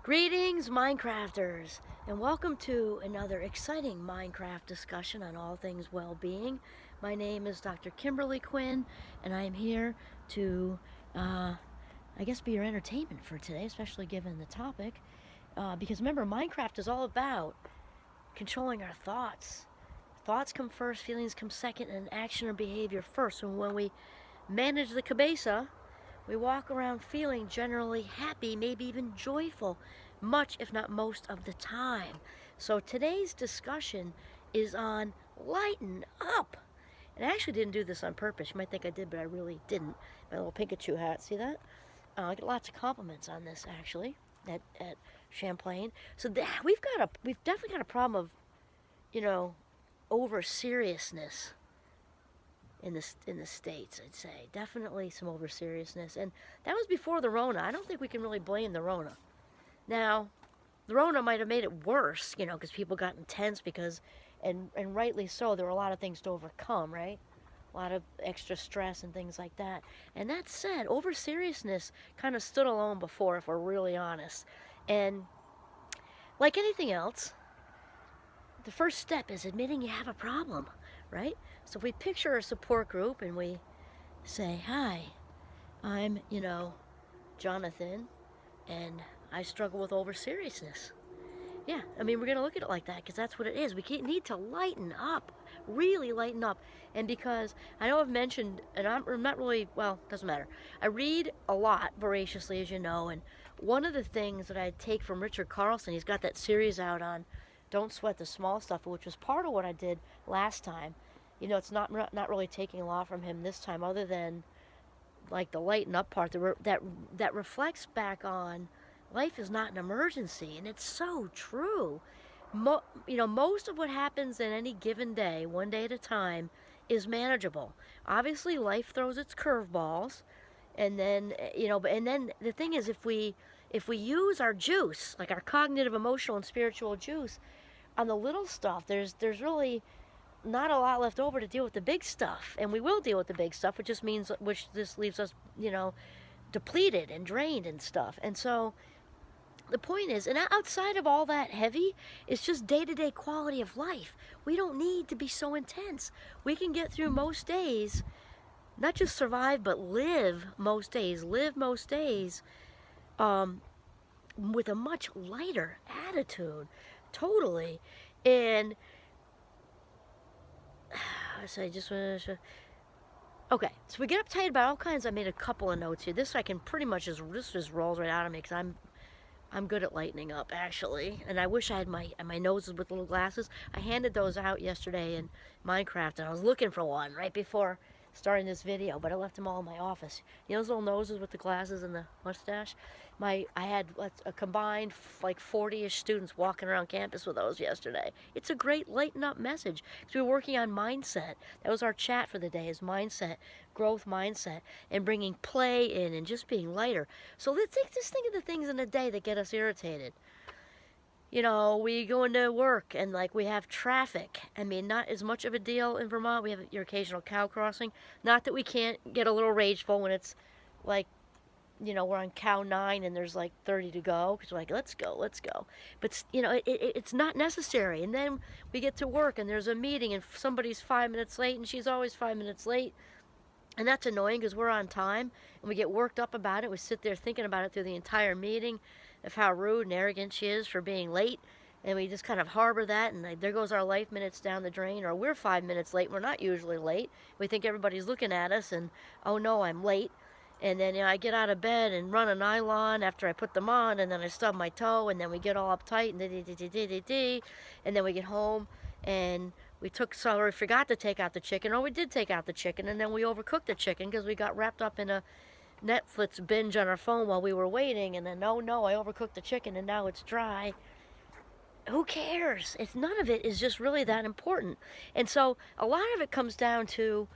Greetings, Minecrafters, and welcome to another exciting Minecraft discussion on all things well-being. My name is Dr. Kimberly Quinn, and I am here to, I guess, be your entertainment for today, especially given the topic. Because remember, Minecraft is all about controlling our thoughts. Thoughts come first, feelings come second, and action or behavior first. And when we manage the cabeza, we walk around feeling generally happy, maybe even joyful, much if not most of the time. So today's discussion is on lighten up. And I actually didn't do this on purpose. You might think I did, but I really didn't. My little Pikachu hat, see that? I get lots of compliments on this actually at Champlain. So we've definitely got a problem of, over seriousness in the States, I'd say. Definitely some over seriousness. And that was before the Rona. I don't think we can really blame the Rona. Now, the Rona might have made it worse, because people got intense and rightly so, there were a lot of things to overcome, right? A lot of extra stress and things like that. And that said, over seriousness kind of stood alone before, if we're really honest. And like anything else, the first step is admitting you have a problem, right? So if we picture a support group and we say, hi, I'm, Jonathan, and I struggle with over seriousness. Yeah, I mean, we're going to look at it like that because that's what it is. We need to lighten up, really lighten up. And because I know I've mentioned, and I'm not really, well, doesn't matter. I read a lot voraciously, as you know, and one of the things that I take from Richard Carlson, he's got that series out on Don't Sweat the Small Stuff, which was part of what I did last time. It's not really taking a lot from him this time, other than like the lighten up part that reflects back on life is not an emergency, and it's so true. Most of what happens in any given day, one day at a time, is manageable. Obviously, life throws its curveballs, and then and then the thing is, if we use our juice, like our cognitive, emotional, and spiritual juice, on the little stuff, there's really not a lot left over to deal with the big stuff, and we will deal with the big stuff, which this leaves us, depleted and drained and stuff. And so the point is, and outside of all that heavy, it's just day-to-day quality of life. We don't need to be so intense. We can get through most days, not just survive, but live most days, with a much lighter attitude, totally. And so I just want to. Okay, so we get uptight about all kinds. I made a couple of notes here. This I can pretty much this just rolls right out of me because I'm good at lightening up, actually. And I wish I had my noses with little glasses. I handed those out yesterday in Minecraft, and I was looking for one right before starting this video, but I left them all in my office. Those little noses with the glasses and the mustache? I had a combined like 40-ish students walking around campus with those yesterday. It's a great lighten up message because we were working on mindset. That was our chat for the day, is mindset, growth mindset, and bringing play in and just being lighter. So let's just think of the things in the day that get us irritated. We go into work and like we have traffic. I mean, not as much of a deal in Vermont. We have your occasional cow crossing. Not that we can't get a little rageful when it's like, we're on cow 9 and there's like 30 to go because we're like, let's go. But, it's not necessary. And then we get to work and there's a meeting and somebody's 5 minutes late, and she's always 5 minutes late. And that's annoying because we're on time and we get worked up about it. We sit there thinking about it through the entire meeting of how rude and arrogant she is for being late. And we just kind of harbor that, and there goes our life minutes down the drain. Or we're 5 minutes late. We're not usually late. We think everybody's looking at us, and oh no, I'm late. And then I get out of bed and run a nylon after I put them on, and then I stub my toe, and then we get all uptight, and then we get home, and we forgot to take out the chicken, or we did take out the chicken, and then we overcooked the chicken because we got wrapped up in a Netflix binge on our phone while we were waiting, and then, oh no, I overcooked the chicken and now it's dry. Who cares? None of it is just really that important. And so a lot of it comes down to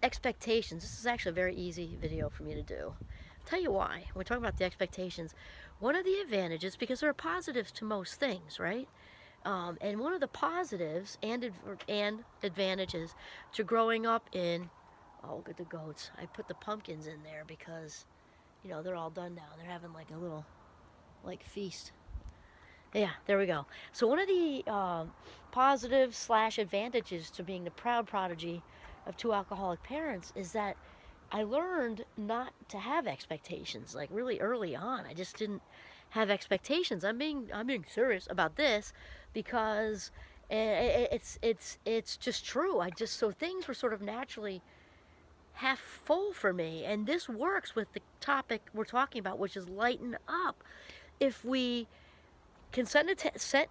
expectations. This is actually a very easy video for me to do. I'll tell you why. We're talking about the expectations. One of the advantages, because there are positives to most things, right? And one of the positives and advantages to growing up in, oh, look at the goats. I put the pumpkins in there because, they're all done now. They're having like a little like feast. Yeah, there we go. So one of the positives slash advantages to being the proud prodigy of two alcoholic parents is that I learned not to have expectations. Like really early on, I just didn't have expectations. I'm being serious about this because it's just true. So things were sort of naturally half full for me, and this works with the topic we're talking about, which is lighten up. If we can set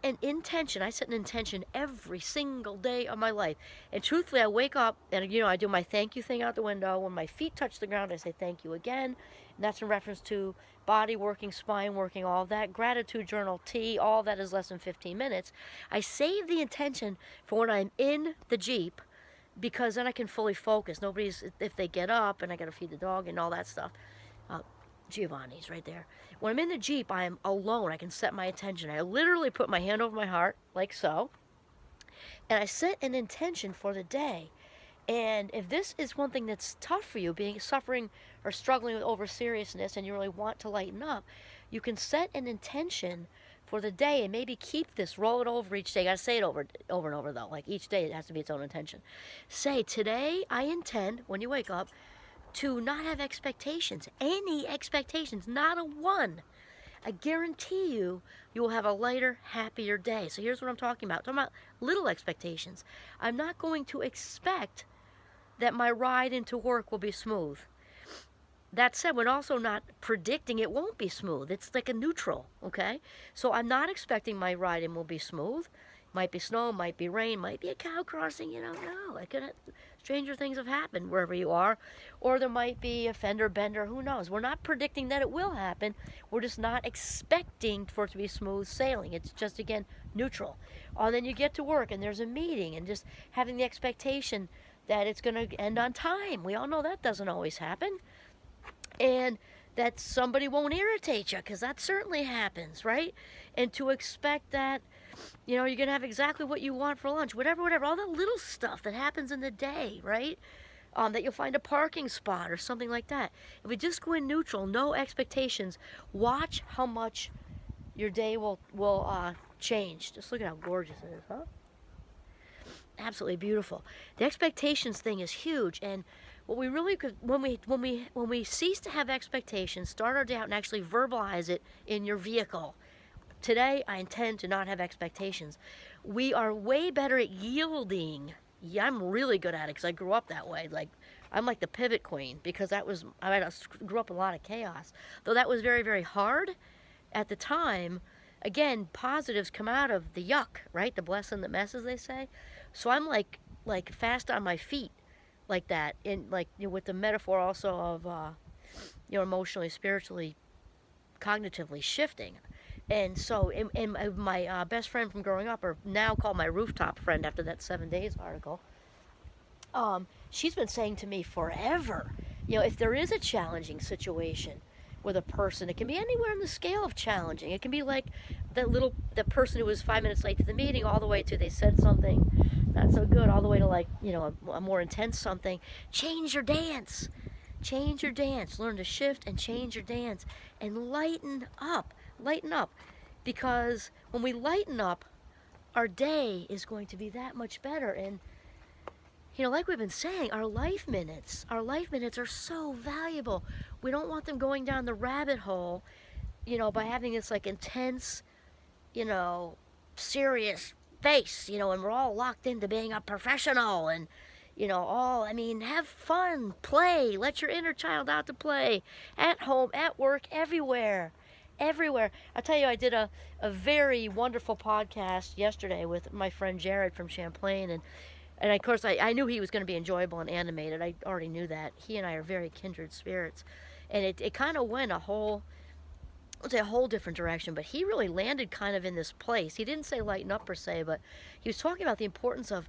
an intention. I set an intention every single day of my life. And truthfully, I wake up and, I do my thank you thing out the window. When my feet touch the ground, I say thank you again. And that's in reference to body working, spine working, all of that. Gratitude journal, tea, all that is less than 15 minutes. I save the intention for when I'm in the Jeep because then I can fully focus. If they get up and I got to feed the dog and all that stuff. Giovanni's right there. When I'm in the Jeep, I am alone. I can set my intention. I literally put my hand over my heart, like so, and I set an intention for the day. And if this is one thing that's tough for you, suffering or struggling with over seriousness, and you really want to lighten up, you can set an intention for the day and maybe keep this, roll it over each day. You gotta say it over and over though. Like each day, it has to be its own intention. Say, today I intend, when you wake up, to not have expectations, any expectations, not a one. I guarantee you will have a lighter, happier day. So here's what I'm talking about. I'm talking about little expectations. I'm not going to expect that my ride into work will be smooth. That said, we're also not predicting it won't be smooth. It's like a neutral, okay? So I'm not expecting my ride in will be smooth. Might be snow, might be rain, might be a cow crossing, you don't know. Stranger things have happened wherever you are. Or there might be a fender bender, who knows. We're not predicting that it will happen. We're just not expecting for it to be smooth sailing. It's just, again, neutral. Then you get to work and there's a meeting and just having the expectation that it's going to end on time. We all know that doesn't always happen. And that somebody won't irritate you, because that certainly happens, right? And to expect that, you're going to have exactly what you want for lunch, whatever, all the little stuff that happens in the day, right? That you'll find a parking spot or something like that. If we just go in neutral, no expectations, watch how much your day will change. Just look at how gorgeous it is, huh? Absolutely beautiful. The expectations thing is huge, and what we really could, when we cease to have expectations, start our day out and actually verbalize it in your vehicle. Today, I intend to not have expectations. We are way better at yielding. Yeah, I'm really good at it because I grew up that way. I'm like the pivot queen because I grew up in a lot of chaos. Though that was very, very hard at the time. Again, positives come out of the yuck, right? The blessing that messes, they say. So I'm like fast on my feet, like that, in with the metaphor also of emotionally, spiritually, cognitively shifting. And so, my best friend from growing up, or now called my rooftop friend after that 7 Days article, she's been saying to me forever, if there is a challenging situation with a person, it can be anywhere on the scale of challenging. It can be like that person who was 5 minutes late to the meeting, all the way to they said something not so good, all the way to a more intense something. Change your dance. Change your dance. Learn to shift and change your dance and lighten up. Lighten up, because when we lighten up, our day is going to be that much better. And like we've been saying, our life minutes are so valuable. We don't want them going down the rabbit hole, by having this intense, serious face, and we're all locked into being a professional and have fun, play, let your inner child out to play, at home, at work, everywhere. I tell you, I did a very wonderful podcast yesterday with my friend Jared from Champlain, and of course I knew he was going to be enjoyable and animated. I already knew that. He and I are very kindred spirits, and it kind of went a whole different direction, but he really landed kind of in this place. He didn't say lighten up per se, but he was talking about the importance of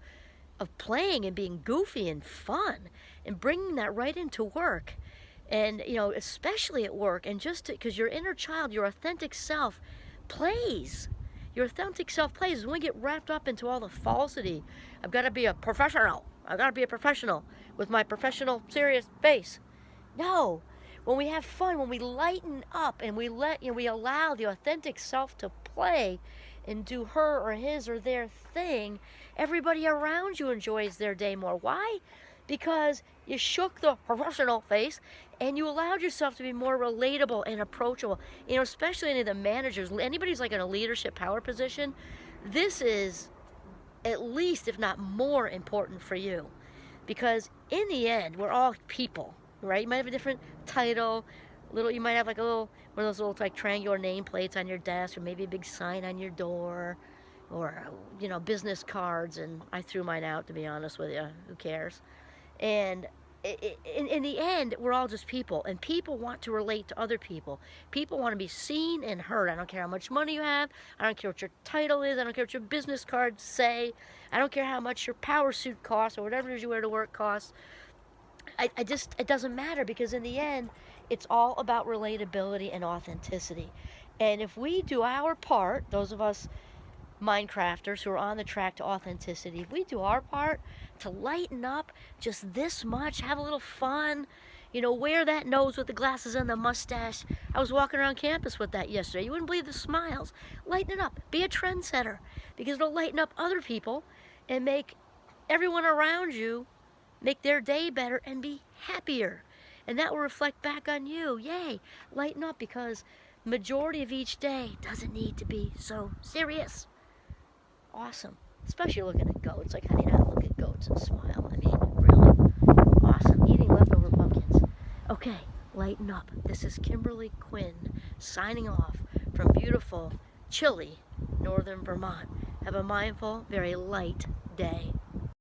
playing and being goofy and fun and bringing that right into work. And, especially at work, and just because your inner child, your authentic self plays. Your authentic self plays. When we get wrapped up into all the falsity, I've got to be a professional with my professional, serious face. No, when we have fun, when we lighten up and we we allow the authentic self to play and do her or his or their thing, everybody around you enjoys their day more. Why? Because you shook the professional face and you allowed yourself to be more relatable and approachable. You know, especially any of the managers, anybody who's like in a leadership power position, this is at least, if not more, important for you. Because in the end, we're all people, right? You might have a different title, you might have like one of those little like triangular nameplates on your desk, or maybe a big sign on your door, or, you know, business cards. And I threw mine out, to be honest with you. Who cares? And in the end, we're all just people, and people want to relate to other people. People want to be seen and heard. I don't care how much money you have. I don't care what your title is. I don't care what your business cards say. I don't care how much your power suit costs or whatever it is you wear to work costs. It doesn't matter, because in the end, it's all about relatability and authenticity. And if we do our part, those of us Minecrafters who are on the track to authenticity, if we do our part to lighten up just this much, have a little fun, you know, wear that nose with the glasses and the mustache. I was walking around campus with that yesterday. You wouldn't believe the smiles. Lighten it up. Be a trendsetter, because it'll lighten up other people and make everyone around you make their day better and be happier. And that will reflect back on you. Yay, lighten up, because majority of each day doesn't need to be so serious. Awesome. Especially looking at goats. Like, how do you not look at goats and smile? I mean, really? Awesome. Eating leftover pumpkins. Okay, lighten up. This is Kimberly Quinn signing off from beautiful, chilly northern Vermont. Have a mindful, very light day.